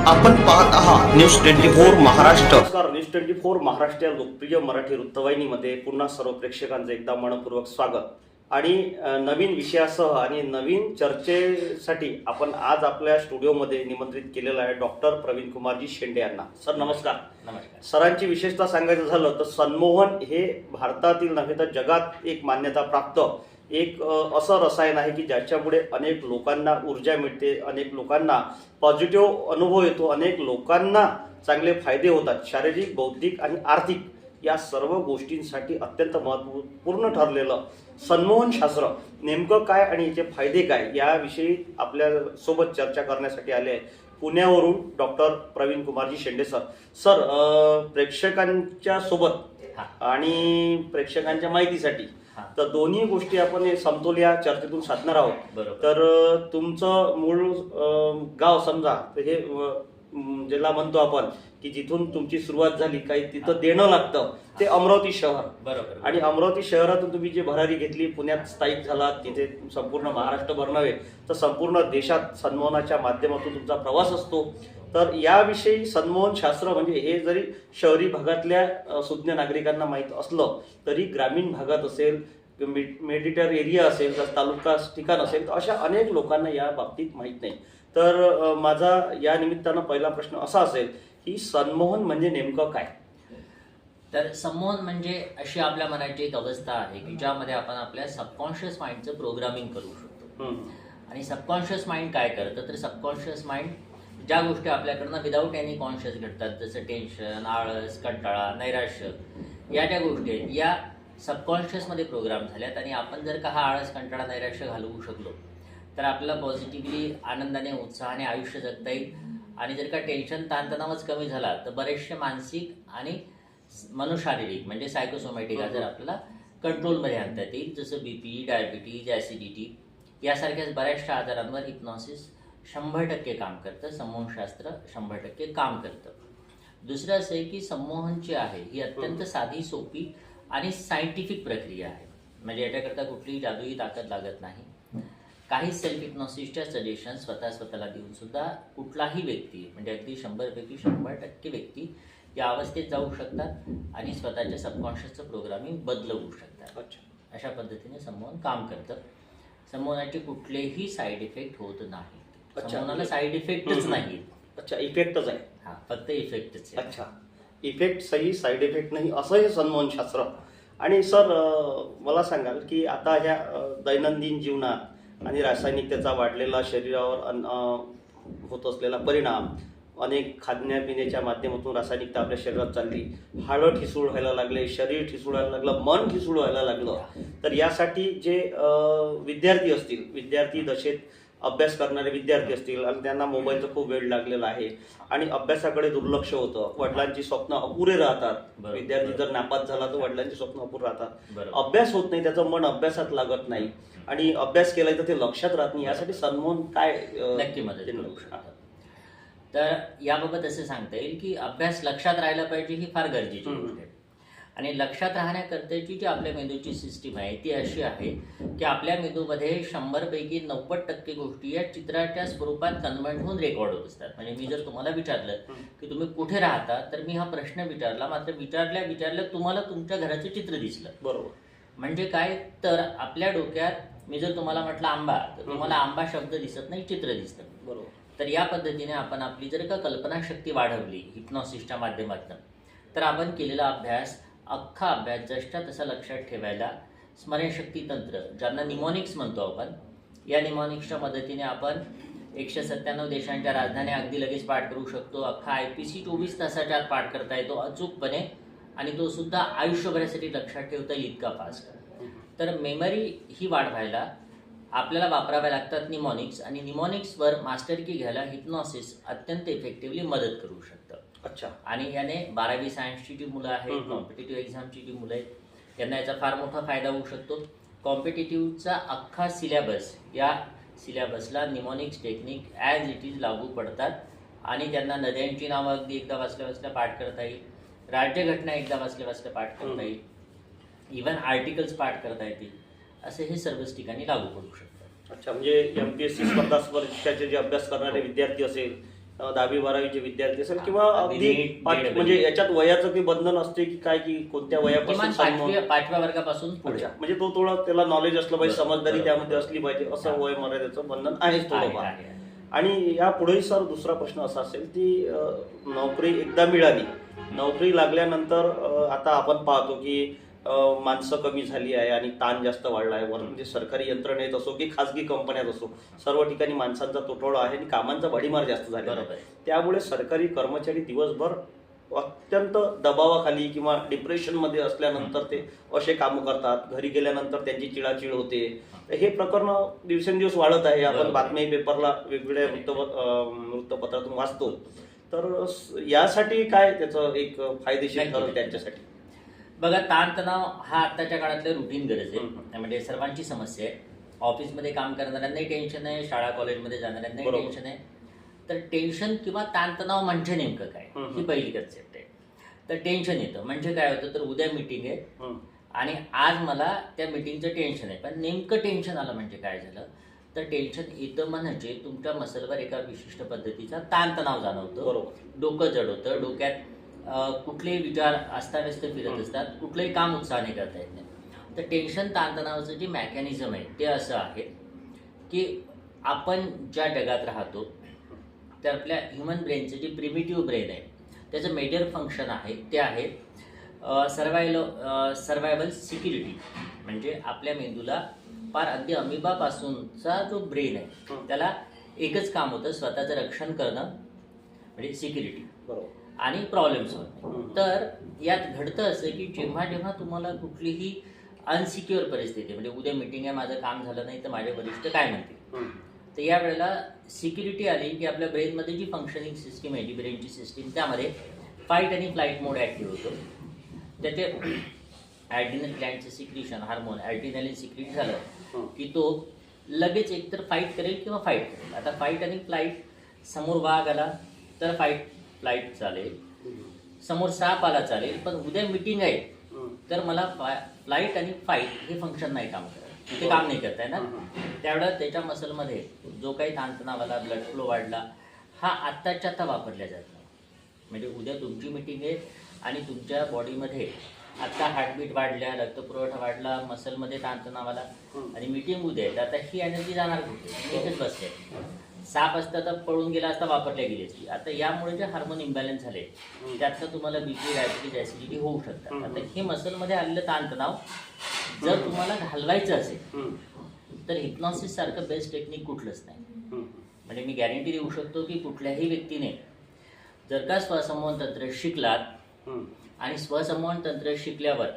आपण पाहत आहात न्यूज 24 महाराष्ट्र। नमस्कार, न्यूज 24 महाराष्ट्र या लोकप्रिय मराठी वृत्तवाहिनीमध्ये पुन्हा सर्व प्रेक्षकांचं एकदा मनपूर्वक स्वागत आणि नवीन विषयासह आणि नवीन चर्चेसाठी आपण आज आपल्या स्टुडिओमध्ये निमंत्रित केलेलं आहे डॉक्टर प्रवीण कुमारजी शेंडे यांना। सर नमस्कार। नमस्कार। सरांची विशेषता सांगायचं झालं तर सन्मोहन हे भारतातील नव्हे तर जगात एक मान्यता प्राप्त एक असं रसायन आहे की ज्याच्यामुळे अनेक लोकांना ऊर्जा मिळते, अनेक लोकांना पॉझिटिव्ह अनुभव येतो, अनेक लोकांना चांगले फायदे होतात। शारीरिक, बौद्धिक आणि आर्थिक या सर्व गोष्टींसाठी अत्यंत महत्त्वपूर्ण ठरलेलं सन्मोहन शास्त्र नेमकं काय आणि याचे फायदे काय याविषयी आपल्या सोबत चर्चा करण्यासाठी आले आहे पुण्यावरून डॉक्टर प्रवीण कुमारजी शेंडे सर। सर प्रेक्षकांच्या सोबत आणि प्रेक्षकांच्या माहितीसाठी तर दोन्ही गोष्टी आपण समतोल या चर्चेतून साधणार आहोत। तर तुमचं मूळ गाव समजा हे ज्याला म्हणतो आपण की जिथून तुमची सुरुवात झाली काही तिथं देणं लागतं ते अमरावती शहर, बरोबर। आणि अमरावती शहरातून तुम्ही जी भरारी घेतली, पुण्यात स्थायिक झालात, तिथे संपूर्ण महाराष्ट्रभर नव्हे तर संपूर्ण देशात सन्मोहनाच्या माध्यमातून तुमचा प्रवास असतो। तर याविषयी सन्मोहन शास्त्र म्हणजे हे जरी शहरी भागातल्या सुज्ञ नागरिकांना माहीत असलं तरी ग्रामीण भागात असेल, मेडिटर एरिया असेल, तर तालुका ठिकाण असेल, तर अशा अनेक लोकांना या बाबतीत माहीत नाही। तर माझा या निमित्तानं पहिला प्रश्न असा असेल की सन्मोहन म्हणजे नेमकं काय? तर सन्मोहन म्हणजे अशी आपल्या मनाची एक अवस्था आहे की ज्यामध्ये आपण आपल्या सबकॉन्शियस माइंडचं प्रोग्रामिंग करू शकतो। आणि सबकॉन्शियस माइंड काय करतं तर सबकॉन्शियस माइंड ज्या गोष्टी आपल्याकडनं विदाऊट एनी कॉन्शियस घडतात, जसं टेन्शन, आळस, कंटाळा, नैराश्य, या ज्या गोष्टी आहेत या सबकॉन्शियसमध्ये प्रोग्राम झाल्यात। आणि आपण जर का हा आळस, कंटाळा, नैराश्य घालवू शकलो तर आपल्याला पॉझिटिव्हली, आनंदाने, उत्साहाने आयुष्य जगता येईल। आणि जर का टेन्शन, ताणतणावच कमी झाला तर बरेचसे मानसिक आणि मनोशारीरिक म्हणजे सायकोसोमॅटिक आजार आपल्याला कंट्रोलमध्ये आणता येईल, जसं BP, डायबिटीज, ॲसिडिटी यासारख्या बऱ्याचशा आजारांवर हिप्नॉसिस 100% काम करतं, सन्मोहनशास्त्र 100% काम करतं। दुसरं असं आहे की सन्मोहन जे आहे ही अत्यंत साधी, सोपी आणि सायंटिफिक प्रक्रिया आहे। म्हणजे याच्याकरता कुठलीही जादुई ताकद लागत नाही। काही सेल्फ हिप्नॉसिसच्या सजेशन स्वतःला देऊन सुद्धा कुठलाही व्यक्ती म्हणजे अगदी 100पैकी 100% व्यक्ती या अवस्थेत जाऊ शकतात आणि स्वतःच्या सबकॉन्शियसचं प्रोग्रामिंग बदलवू शकतात। अशा पद्धतीने सन्मोहन काम करतं। सन्मोहनाचे कुठलेही साईड इफेक्ट होत नाही। सन्मोहनाला साईड इफेक्टच नाही। अच्छा, इफेक्टच आहे? हा, फक्त इफेक्टच आहे। अच्छा, इफेक्ट सही, साईड इफेक्ट नाही, असं हे सन्मोहन शास्त्र। आणि सर मला सांगाल की आता ह्या दैनंदिन जीवनात आणि रासायनिक त्याचा वाढलेला शरीरावर होत असलेला परिणाम, अनेक खाण्यापिण्याच्या माध्यमातून रासायनिकता आपल्या शरीरात चालली, हाडं ठिसूळ व्हायला लागले, शरीर ठिसूळ व्हायला लागलं, मन ठिसूळ व्हायला लागलं। तर यासाठी जे विद्यार्थी असतील, विद्यार्थी दशेत अभ्यास करणारे विद्यार्थी असतील आणि त्यांना मोबाईलचा खूप वेळ लागलेला आहे आणि अभ्यासाकडे दुर्लक्ष होतं, वडिलांची स्वप्न अपुरे राहतात। विद्यार्थी जर नापास झाला तर वडिलांची स्वप्न अपुरे राहतात, अभ्यास होत नाही, त्याचं मन अभ्यासात लागत नाही आणि अभ्यास केलाय तर ते लक्षात राहत नाही। यासाठी सन्मोहन काय नक्की मदत करू शकतात? तर याबाबत असं सांगता येईल की अभ्यास लक्षात राहायला पाहिजे ही फार गरजेची गोष्ट आहे। आणि लक्षात राहण्याकरताची जी आपल्या मेंदूची सिस्टीम आहे ती अशी आहे की आपल्या मेंदूमध्ये 100पैकी 90% गोष्टी या चित्राच्या स्वरूपात कन्व्हर्ट होऊन रेकॉर्ड होत असतात। म्हणजे मी जर तुम्हाला विचारलं की तुम्ही कुठे राहता तर मी हा प्रश्न विचारला, मात्र विचारल्या तुम्हाला तुमच्या घराचं चित्र दिसलं, बरोबर? म्हणजे काय तर आपल्या डोक्यात मी जर तुम्हाला म्हटलं आंबा तर तुम्हाला आंबा शब्द दिसत नाही, चित्र दिसतं, बरोबर? तर या पद्धतीने आपण आपली जर का कल्पनाशक्ती वाढवली हिप्नॉसिसच्या माध्यमातून तर आपण केलेला अभ्यास, अख्खा अभ्यास जसच्या तसा लक्षात ठेवायला स्मरणशक्ती तंत्र, ज्यांना निमॉनिक्स म्हणतो आपण, या निमॉनिक्सच्या मदतीने आपण 197 देशांच्या राजधान्या अगदी लगेच पाठ करू शकतो। अख्खा IPC 24 तासाच्या आत पाठ करता येतो अचूकपणे आणि तो सुद्धा आयुष्यभरासाठी लक्षात ठेवता येईल इतका फास्ट। तर मेमरी ही वाढवायला आपल्याला वापराव्या लागतात निमॉनिक्स आणि निमॉनिक्सवर मास्टर की घ्यायला हिप्नॉसिस अत्यंत इफेक्टिव्हली मदत करू शकतं। अच्छा, आणि याने 12वी सायन्सची जी मुलं आहेत, कॉम्पिटेटिव्ह एक्झामची जी मुलं आहेत त्यांना याचा फार मोठा फायदा होऊ शकतो। कॉम्पिटेटिव्हचा अख्खा सिलेबस, या सिलेबसला निमॉनिक्स टेक्निक ॲज इट इज लागू पडतात आणि त्यांना नद्यांची नावं अगदी एकदा वाचल्या पाठ करता येईल, राज्यघटना एकदा वाचल्या पाठ करता येईल, इव्हन आर्टिकल्स पाठ करता येतील, असे हे सर्वच ठिकाणी लागू पडू शकतात। अच्छा, म्हणजे MPSC स्पर्धा परीक्षाचे जे अभ्यास करणारे विद्यार्थी असेल 10वी 12वीचे विद्यार्थी असेल किंवा अगदी नीट, JEE. म्हणजे याच्यात वयाचं काही बंधन असते की काय, की कोणत्या वयापासून किमान सन्मान? पाचव्या वर्गापासून पुढे. अच्छा, म्हणजे तो थोडा त्याला नॉलेज असलं पाहिजे, बरोबर, समजदारी बरोबर. त्यामध्ये असली पाहिजे, असं हा. वय मर्यादेचं बंधन आहेच थोडंफार. आहे. आणि या पुढेही सर दुसरा प्रश्न असा असेल की नोकरी एकदा मिळाली, नोकरी लागल्यानंतर आता आपण पाहतो की माणसं कमी झाली आहे आणि ताण जास्त वाढला आहे. म्हणजे सरकारी यंत्रणेत असो की खासगी कंपन्यात असो, सर्व ठिकाणी माणसांचा तुटवडा आहे आणि कामांचा भडीमार जास्त झालेला आहे. बरोबर. त्यामुळे सरकारी कर्मचारी दिवसभर अत्यंत दबावाखाली किंवा डिप्रेशनमध्ये असल्यानंतर ते असे कामं करतात, घरी गेल्यानंतर त्यांची चिडाचिड होते. तर हे प्रकरण दिवसेंदिवस वाढत आहे. आपण बरोबर. बातमी पेपरला वेगवेगळ्या वृत्तपत्रातून वाचतो. तर यासाठी काय त्याचं एक फायदेशीर नक्की, ठरेल नक्की. त्यांच्यासाठी? बघा, ताणतणाव हा आत्ताच्या काळातलं रुटीन गरज आहे. म्हणजे सर्वांची समस्या आहे. ऑफिसमध्ये काम करणाऱ्यांनाही टेन्शन आहे, शाळा कॉलेजमध्ये जाणाऱ्यांनाही बरोबर. टेन्शन आहे. तर टेन्शन किंवा ताणतणाव म्हणजे नेमकं काय, ही पहिली कन्सेप्ट आहे. तर टेन्शन येतं म्हणजे काय होतं, तर उद्या मीटिंग आहे आणि आज मला त्या मीटिंगचं टेन्शन आहे. पण नेमकं टेन्शन आलं म्हणजे काय झालं, तर टेन्शन येतं म्हणजे तुमच्या मसलवर एका विशिष्ट पद्धतीचा ताणतणाव जाणवतो, बरोबर. डोकं जड होतं, डोक्यात कुठलेही विचार अस्ताव्यस्त फिरत असतात, कुठलंही काम उत्साहाने करता येत नाही. तर टेन्शन ताणतणावाचं जे मेकॅनिझम आहे ते असं आहे की आपण ज्या जगात राहतो त्या आपल्या ह्युमन ब्रेनचं जे प्रिमिटिव्ह ब्रेन आहे त्याचं मेजर फंक्शन आहे ते आहे सर्वायवल सिक्युरिटी. म्हणजे आपल्या मेंदूला फार अगदी अमिबापासूनचा जो ब्रेन आहे त्याला एकच काम होतं, स्वतःचं रक्षण करणं म्हणजे सिक्युरिटी बरोबर. आणि प्रॉब्लेम सॉल्व्ह. तर यात घडतं असं की जेव्हा जेव्हा तुम्हाला कुठलीही अनसिक्युअर परिस्थिती, म्हणजे उद्या मीटिंग आहे, माझं काम झालं नाही तर माझे वरिष्ठ काय म्हणतील, तर या वेळेला सिक्युरिटी आली की आपल्या ब्रेनमध्ये जी फंक्शनिंग सिस्टीम आहे, जी ब्रेनची सिस्टीम, त्यामध्ये फाईट आणि फ्लाईट मोड ॲक्टिव्ह होतो. त्याचे ॲड्रिनल ग्लँडचं सिक्रिशन हार्मोन ॲड्रिनलिन सिक्रिट झालं की तो लगेच एकतर फाईट करेल किंवा फाईट करेल. आता फाईट आणि फ्लाईट, समोर वाघ आला तर फाईट फ्लाईट चालेल, समोर साप आला चालेल, पण उद्या मीटिंग आहे तर मला फ्लाईट आणि फाईट हे फंक्शन नाही काम करत, ते काम नाही करताय ना. त्यावेळेला त्याच्या मसलमध्ये जो काही ताणतणाव आला, ब्लड फ्लो वाढला, हा आत्ताच्या आत्ता वापरल्या जात नाही. म्हणजे उद्या तुमची मीटिंग आहे आणि तुमच्या बॉडीमध्ये आत्ता हार्टबीट वाढल्या, रक्तपुरवठा वाढला, मसलमध्ये ताणतणाव आला आणि मीटिंग उद्या आहे, तर आता ही एनर्जी जाणार कुठे, इथेच बसले. साप असता तर पळून गेला असता, वापरल्या गेली असती. आता यामुळे जे हार्मोन इम्बॅलन्स झाले त्यातनं तुम्हाला बीपी, डायबिटीज, ॲसिडिटी होऊ शकतात. आता हे मसलमध्ये आलेलं ताणतणाव जर तुम्हाला घालवायचं असेल तर हिप्नॉसिस सारखं बेस्ट टेक्निक कुठलंच नाही. म्हणजे मी गॅरंटी देऊ शकतो की कुठल्याही व्यक्तीने जर का स्वसंमोहन तंत्र शिकलात आणि स्वसंमोहन तंत्र शिकल्यावर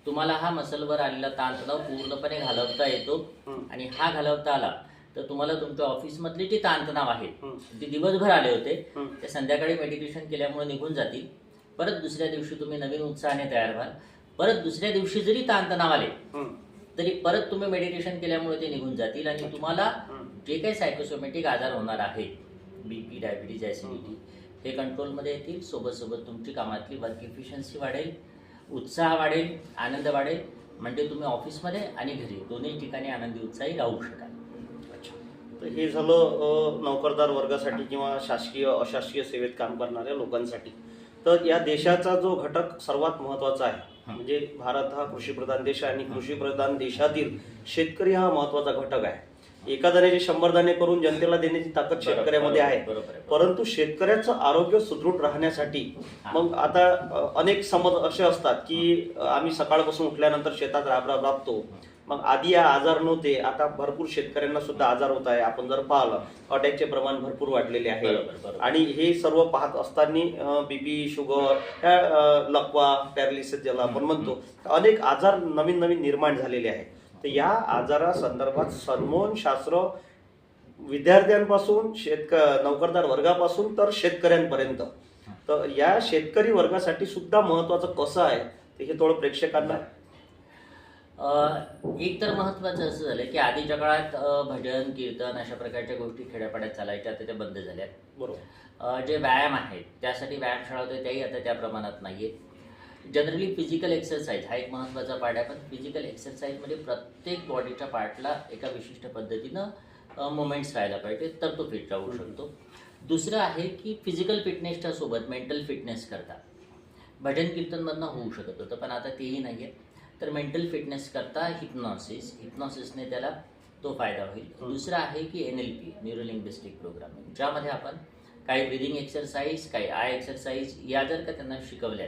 तुम्हाला हा मसलवर आलेला ताणतणाव पूर्णपणे घालवता येतो आणि हा घालवता आला तर तुम्हाला तुमच्या ऑफिसमधले जे ताणतणाव आहेत ते दिवसभर आले होते ते संध्याकाळी मेडिटेशन केल्यामुळे निघून जातील. परत दुसऱ्या दिवशी तुम्ही नवीन उत्साहाने तयार व्हाल. परत दुसऱ्या दिवशी जरी ताणतणाव आले तरी परत तुम्ही मेडिटेशन केल्यामुळे ते निघून जातील आणि तुम्हाला जे काही सायकोसोमॅटिक आजार होणार आहेत, बीपी, डायबिटीज, ॲसिडिटी, हे कंट्रोलमध्ये येतील. सोबत सोबत तुमची कामातली वर्क इफिशियन्सी वाढेल, उत्साह वाढेल, आनंद वाढेल. म्हणजे तुम्ही ऑफिसमध्ये आणि घरी दोन्ही ठिकाणी आनंदी उत्साही राहू शकाल. तर हे झालं नोकरदार वर्गासाठी किंवा शासकीय अशासकीय सेवेत काम करणाऱ्या लोकांसाठी. तर या देशाचा जो घटक सर्वात महत्त्वाचा आहे, म्हणजे भारत हा कृषीप्रधान देश आहे आणि कृषीप्रधान देशातील शेतकरी हा महत्त्वाचा घटक आहे. एका दाण्याचे 100 दाणे करून जनतेला देण्याची ताकद शेतकऱ्यामध्ये आहे. परंतु शेतकऱ्याचं आरोग्य सुदृढ राहण्यासाठी मग आता अनेक समज असे असतात की आम्ही सकाळपासून उठल्यानंतर शेतात राबतो, मग आधी या आजार नव्हते, आता भरपूर शेतकऱ्यांना सुद्धा आजार होत आहे. आपण जर पाहिलं अटॅकचे प्रमाण भरपूर वाढलेले आहे आणि हे सर्व पाहत असताना बीपी, शुगर, लकवा, पॅरालिसिस ज्याला आपण म्हणतो, अनेक आजार नवीन नवीन निर्माण झालेले आहेत. तर या आजारासंदर्भात सन्मोहन शास्त्र विद्यार्थ्यांपासून नोकरदार वर्गापासून तर शेतकऱ्यांपर्यंत, तर या शेतकरी वर्गासाठी सुद्धा महत्त्वाचं कसं आहे ते हे थोडं प्रेक्षकांना. एक तर महत्त्वाचं असं झालं की आधीच्या काळात भजन, कीर्तन अशा प्रकारच्या गोष्टी खेड्यापाड्यात चालायच्या, आता त्या बंद झाल्या. बरोबर. जे व्यायाम आहेत त्यासाठी व्यायामशाळा होते त्याही आता त्या प्रमाणात नाही आहेत. जनरली फिजिकल एक्सरसाइज हा एक महत्त्वाचा पार्ट आहे, पण फिजिकल एक्सरसाइजमध्ये प्रत्येक बॉडीच्या पार्टला एका विशिष्ट पद्धतीनं मुवमेंट्स व्हायला पाहिजे तर तो फिट राहू शकतो. दुसरं आहे की फिजिकल फिटनेसच्या सोबत मेंटल फिटनेस करता भजन कीर्तनमधनं होऊ शकत होतं, पण आता तेही नाही आहे. तर मेंटल फिटनेस करता हिप्नॉसिसने त्याला तो फायदा होईल. दुसरं आहे की NLP, न्यूरो लिंग्विस्टिक प्रोग्रामिंग, ज्यामध्ये आपण काही ब्रिदिंग एक्सरसाइज, काही आय एक्सरसाइज या जर का त्यांना शिकवल्या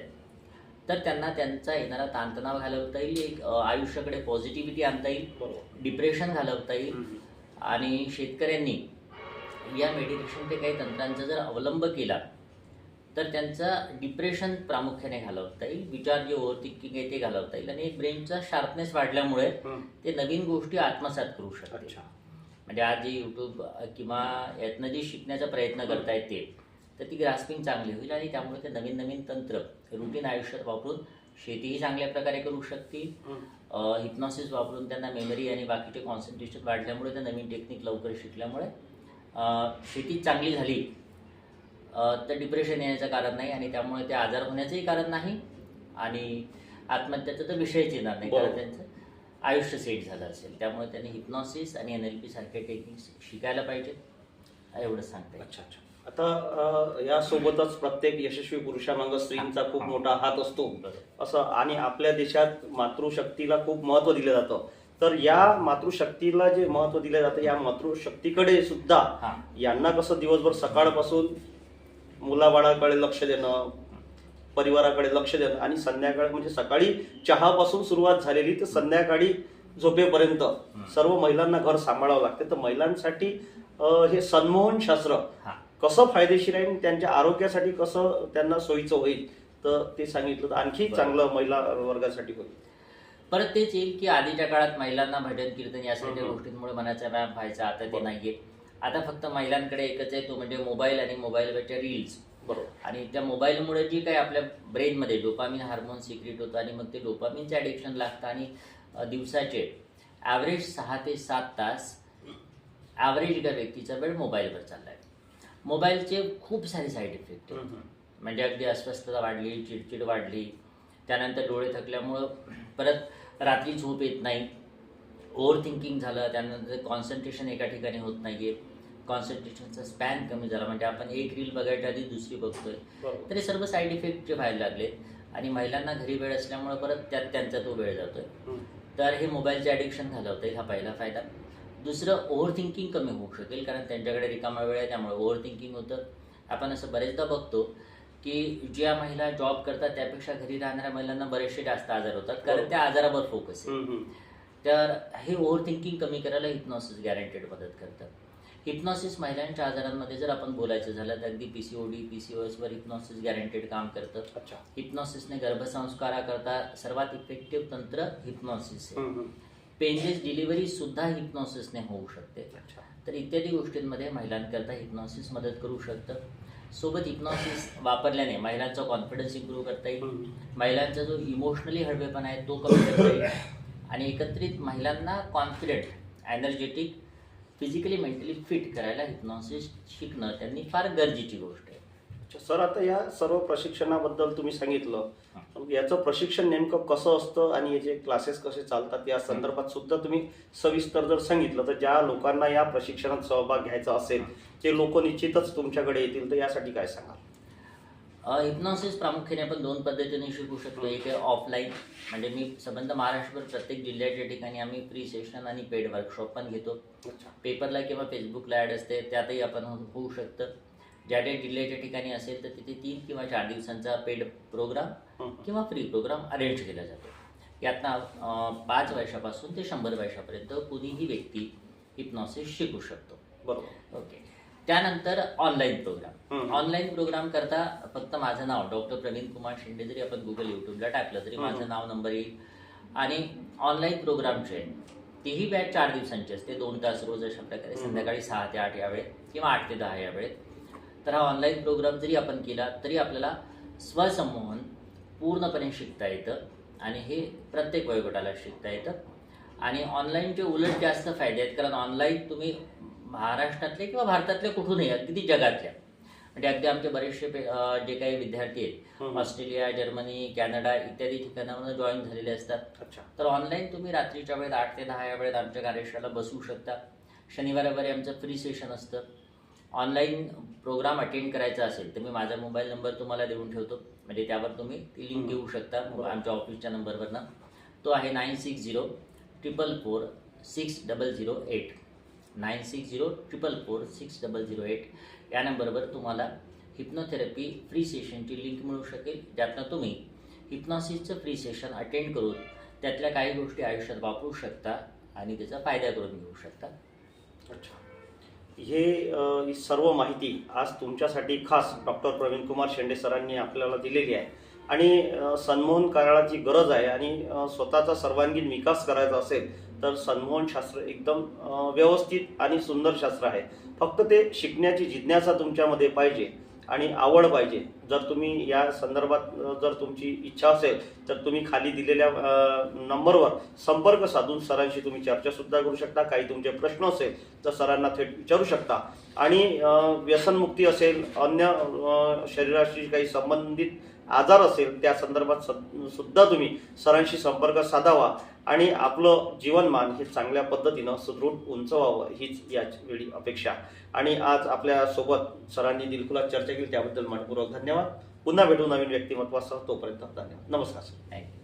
तर त्यांना त्यांचा येणारा ताणतणाव घालवता येईल, एक आयुष्याकडे पॉझिटिव्हिटी आणता येईल, डिप्रेशन घालवता येईल. आणि शेतकऱ्यांनी या मेडिटेशन ते काही तंत्रांचा जर अवलंब केला तर त्यांचा डिप्रेशन प्रामुख्याने घालवता येईल, विचार जे ओव्हर थिंकिंग आहे ते घालवता येईल, आणि ब्रेनचा शार्पनेस वाढल्यामुळे ते नवीन गोष्टी आत्मसात करू शकतात. म्हणजे आज जे यूट्यूब किंवा यातनं जे शिकण्याचा प्रयत्न करतायत ते, तर ती ग्रास्पिंग चांगली होईल आणि त्यामुळे ते नवीन नवीन तंत्र रुटीन आयुष्यात वापरून शेतीही चांगल्या प्रकारे करू शकतील. हिप्नॉसिस वापरून त्यांना मेमरी आणि बाकीचे कॉन्सन्ट्रेशन वाढल्यामुळे त्या नवीन टेक्निक लवकर शिकल्यामुळे शेती चांगली झाली तर डिप्रेशन येण्याचं कारण नाही, आणि त्यामुळे ते आजार होण्याचंही कारण नाही, आणि आत्महत्याचा तर विषयच येणार नाही, कारण त्यांचं आयुष्य सेट झालं असेल. त्यामुळे त्यांनी हिप्नॉसिस आणि NLP सारखे टेक्निक्स शिकायला पाहिजेत, एवढंच सांगता येईल. अच्छा. आता यासोबतच प्रत्येक यशस्वी पुरुषामागं स्त्रींचा खूप मोठा हात असतो असं, आणि आपल्या देशात मातृशक्तीला खूप महत्त्व दिलं जातं. तर या मातृशक्तीला जे महत्त्व दिलं जातं, या मातृशक्तीकडे सुद्धा यांना कसं दिवसभर सकाळपासून मुलाबाळाकडे लक्ष देणं, परिवाराकडे लक्ष देणं, आणि संध्याकाळी म्हणजे सकाळी चहापासून सुरुवात झालेली तर संध्याकाळी झोपेपर्यंत सर्व महिलांना घर सांभाळावं लागते. तर महिलांसाठी हे सन्मोहन शास्त्र कसं फायदेशीर आहे, त्यांच्या आरोग्यासाठी कसं त्यांना सोयीचं होईल, तर ते सांगितलं तर आणखी चांगलं महिला वर्गासाठी होईल. परत तेच येईल की आधीच्या काळात महिलांना भजन कीर्तन या सगळ्या गोष्टींमुळे मनाचा व्यायाम व्हायचा, आता ते नाहीये. आता फक्त महिलांकडे एकच आहे, तो म्हणजे मोबाईल आणि मोबाईलवरच्या रील्स. बरोबर. आणि त्या मोबाईलमुळे जी काही आपल्या ब्रेनमध्ये डोपामिन हार्मोन सिक्रेट होतं, आणि मग ते डोपामिनचं ॲडिक्शन लागतं, आणि दिवसाचे ॲव्हरेज 6 ते 7 तास ॲव्हरेज एका व्यक्तीचा वेळ मोबाईलवर चालला आहे. मोबाईलचे खूप सारे साईड इफेक्ट आहेत. म्हणजे अगदी अस्वस्थता वाढली, चिडचिड वाढली, त्यानंतर डोळे थकल्यामुळं परत रात्री झोप येत नाही, ओव्हर थिंकिंग झालं, त्यानंतर कॉन्सन्ट्रेशन एका ठिकाणी होत नाहीये, कॉन्सन्ट्रेशनचा स्पॅन कमी झाला, म्हणजे आपण एक रील बघायच्या आधी दुसरी बघतोय. तर हे सर्व साईड इफेक्ट जे व्हायला लागले, आणि महिलांना घरी वेळ असल्यामुळे परत त्यात त्यांचा तो वेळ जातोय. तर हे मोबाईलचे ॲडिक्शन घालवता येईल, हा पहिला फायदा. दुसरं, ओव्हर थिंकिंग कमी होऊ शकेल, कारण त्यांच्याकडे रिकामा वेळ आहे, त्यामुळे ओव्हर थिंकिंग होतं. आपण असं बरेचदा बघतो की ज्या महिला जॉब करतात त्यापेक्षा घरी राहणाऱ्या महिलांना बरेचसे जास्त आजार होतात, कारण त्या आजारावर फोकस आहे. तर हे ओव्हर थिंकिंग कमी करायला हिप्नॉसिस गॅरंटेड मदत करतं. हिप्नॉसिस महिलांच्या आजारांमध्ये जर आपण बोलायचं झालं तर अगदी PCOD, PCOSवर हिप्नॉसिस गॅरंटेड काम करतं. हिप्नॉसिसने गर्भसंस्काराकरता सर्वात इफेक्टिव्ह तंत्र हिप्नॉसिस आहे. पेनलेस डिलिव्हरी सुद्धा हिप्नॉसिसने होऊ शकते. तर इत्यादी गोष्टींमध्ये महिलांकरता हिप्नॉसिस मदत करू शकतं. सोबत हिप्नॉसिस वापरल्याने महिलांचा कॉन्फिडन्स इम्प्रूव्ह करता येईल, महिलांचा जो इमोशनली हळवेपणा आहे तो कमी करता येईल, आणि एकत्रित महिलांना confident, energetic, physically mentally fit करायला हिप्नॉसिस शिकणं त्यांनी फार गरजेची गोष्ट आहे. सर, आता या सर्व प्रशिक्षणाबद्दल तुम्ही सांगितलं, याचं प्रशिक्षण नेमकं कसं असतं आणि याचे क्लासेस कसे चालतात या संदर्भात सुद्धा तुम्ही सविस्तर जर सांगितलं, तर ज्या लोकांना या प्रशिक्षणात सहभाग घ्यायचा असेल ते लोक निश्चितच तुमच्याकडे येतील, तर यासाठी काय सांगाल? हिप्नॉसिस प्रामुख्याने आपण 2 पद्धतीने शिकू शकतो. एक आहे ऑफलाईन, म्हणजे मी संबंध महाराष्ट्रभर प्रत्येक जिल्ह्याच्या ठिकाणी आम्ही फ्री सेशन आणि पेड वर्कशॉप पण घेतो. पेपरला किंवा फेसबुकला ॲड असते, त्यातही आपण होऊ शकतं. ज्या जिल्ह्याच्या ठिकाणी असेल तर तिथे 3 किंवा 4 दिवसांचा पेड प्रोग्राम किंवा फ्री प्रोग्राम अरेंज केला जातो. यातनं 5 वर्षापासून ते 100 वर्षापर्यंत कुणीही व्यक्ती हिप्नॉसिस शिकू शकतो. बरोबर. ओके. त्यानंतर ऑनलाईन प्रोग्राम. ऑनलाईन प्रोग्राम करता फक्त माझं नाव डॉक्टर प्रवीण कुमार शिंदे जरी आपण गुगल यूट्यूबला टाकलं तरी माझं नाव, नंबर येईल. आणि ऑनलाईन प्रोग्रामचे तीही बॅच 4 दिवसांची असते, 2 तास रोज अशा प्रकारे, संध्याकाळी 6 ते 8 या वेळेत किंवा 8 ते 10 या वेळेत. तर हा ऑनलाईन प्रोग्राम जरी आपण केला तरी आपल्याला स्वसंमोहन पूर्णपणे शिकता येतं, आणि हे प्रत्येक वयोगटाला शिकता येतं. आणि ऑनलाईनचे उलट जास्त फायदे आहेत, कारण ऑनलाईन तुम्ही महाराष्ट्रातले किंवा भारतातले कुठूनही, अगदी जगातल्या, म्हणजे अगदी आमचे बरेचसे जे काही विद्यार्थी आहेत ऑस्ट्रेलिया, जर्मनी, कॅनडा इत्यादी ठिकाणांमध्ये जॉईन झालेले असतात. तर ऑनलाईन तुम्ही रात्रीच्या वेळेत 8 ते 10 या वेळेत आमच्या कार्यशाळेला बसू शकता. शनिवार रविवारी आमचं फ्री सेशन असतं. ऑनलाईन प्रोग्राम अटेंड करायचा असेल तर मी माझा मोबाईल नंबर तुम्हाला देऊन ठेवतो, म्हणजे त्यावर तुम्ही ती लिंक घेऊ शकता आमच्या ऑफिसच्या नंबरवरनं. तो आहे 9604446008. 9604446008 या नंबरवर तुम्हाला हिप्नोथेरपी फ्री सेशनची लिंक मिळू शकेल, ज्यातनं तुम्ही हिप्नॉसिसचं फ्री सेशन अटेंड करून त्यातल्या काही गोष्टी आयुष्यात वापरू शकता आणि त्याचा फायदा करून घेऊ शकता. अच्छा, ही सर्व माहिती आज तुमच्यासाठी खास डॉक्टर प्रवीण कुमार शेंडे सरांनी आपल्याला दिलेली आहे. आणि सन्मोहन काळाची गरज आहे आणि स्वतःचा सर्वांगीण विकास करायचा असेल तर सन्मोहन शास्त्र एकदम व्यवस्थित आणि सुंदर शास्त्र आहे. फक्त ते शिकण्याची जिज्ञासा तुमच्यामध्ये पाहिजे आणि आवड पाहिजे. जर तुम्ही या संदर्भात जर तुमची इच्छा असेल तर तुम्ही खाली दिलेल्या नंबरवर संपर्क साधून सरांशी तुम्ही चर्चासुद्धा करू शकता. काही तुमचे प्रश्न असेल तर सरांना थेट विचारू शकता. आणि व्यसनमुक्ती असेल, अन्य शरीराशी काही संबंधित आजार असेल त्या संदर्भात सुद्धा तुम्ही सरांशी संपर्क साधावा आणि आपलं जीवनमान हे चांगल्या पद्धतीनं सुदृढ उंच व्हावं हीच याच वेळी अपेक्षा. आणि आज आपल्यासोबत सरांनी दिलखुलास चर्चा केली त्याबद्दल मनपूर्वक धन्यवाद. पुन्हा भेटू नवीन व्यक्तिमत्वासह. तोपर्यंत धन्यवाद. नमस्कार सर. थँक्यू.